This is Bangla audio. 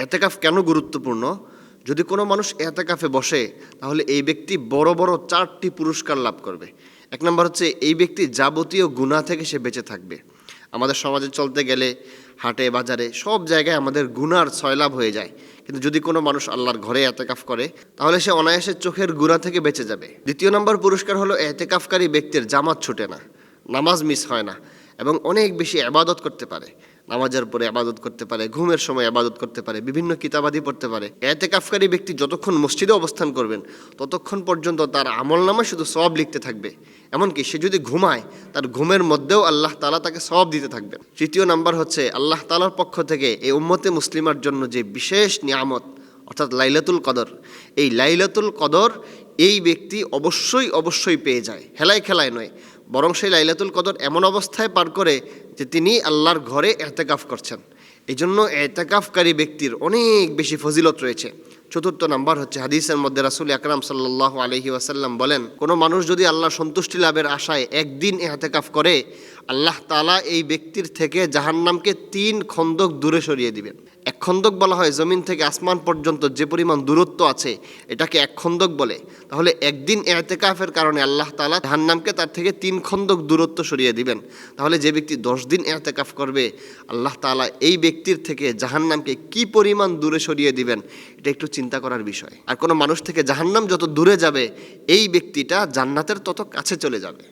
এতেকাফ কেন গুরুত্বপূর্ণ? যদি কোনো মানুষ এতেকাফে বসে তাহলে এই ব্যক্তি বড় বড় 4টি পুরস্কার লাভ করবে। এক নম্বর হচ্ছে এই ব্যক্তি যাবতীয় গুনাহ থেকে সে বেঁচে থাকবে। আমাদের সমাজে চলতে গেলে হাটে বাজারে সব জায়গায় আমাদের গুনার সয়লাভ হয়ে যায়, কিন্তু যদি কোনো মানুষ আল্লাহর ঘরে এতেকাফ করে তাহলে সে অনায়াসে চোখের গুনাহ থেকে বেঁচে যাবে। দ্বিতীয় নম্বর পুরস্কার হলো এতেকাফকারী ব্যক্তির জামাত ছুটে না, নামাজ মিস হয় না এবং অনেক বেশি ইবাদত করতে পারে। নামাজের পরে ইবাদত করতে পারে, ঘুমের সময় ইবাদত করতে পারে, বিভিন্ন কিতাবাদি পড়তে পারে। এতেকাফকারী ব্যক্তি যতক্ষণ মসজিদে অবস্থান করবেন ততক্ষণ পর্যন্ত তার আমলনামায় শুধু সওয়াব লিখতে থাকবে। এমনকি সে যদি ঘুমায় তার ঘুমের মধ্যেও আল্লাহ তাআলা তাকে সওয়াব দিতে থাকবেন। তৃতীয় নাম্বার হচ্ছে আল্লাহ তাআলার পক্ষ থেকে এই উম্মতে মুসলিমার জন্য যে বিশেষ নিয়ামত অর্থাৎ লাইলাতুল কদর, এই লাইলাতুল কদর এই ব্যক্তি অবশ্যই পেয়ে যায়, হেলায় খেলায় নয়, বরং সেই লাইলাতুল কদর এমন অবস্থায় পার করে যে তিনি আল্লাহর ঘরে এতেকাফ করছেন। এই জন্য এতেকাফকারী ব্যক্তির অনেক বেশি ফজিলত রয়েছে। চতুর্থ নাম্বার হচ্ছে হাদিসের মধ্যে রাসূল আকরাম সাল্লাল্লাহু আলাইহি ওয়াসাল্লাম বলেন, কোনো মানুষ যদি আল্লাহর সন্তুষ্টি লাভের আশায় একদিন এতেকাফ করে আল্লাহ তাআলা এই ব্যক্তির থেকে জাহান্নামকে 3 খন্দক দূরে সরিয়ে দিবেন। 1 খন্দক বলা হয় জমিন থেকে আসমান পর্যন্ত যে পরিমাণ দূরত্ব আছে এটাকে 1 খন্দক বলে। তাহলে একদিন এতেকাফের কারণে আল্লাহ তাআলা জাহান্নামকে তার থেকে 3 খন্দক দূরত্ব সরিয়ে দিবেন। তাহলে যে ব্যক্তি 10 দিন এতেকাফ করবে আল্লাহ তাআলা এই ব্যক্তির থেকে জাহান্নামকে কি পরিমাণ দূরে সরিয়ে দিবেন, এটা একটু চিন্তা করার বিষয়। আর কোনো মানুষ থেকে জাহান্নাম যত দূরে যাবে এই ব্যক্তিটা জান্নাতের তত কাছে চলে যাবে।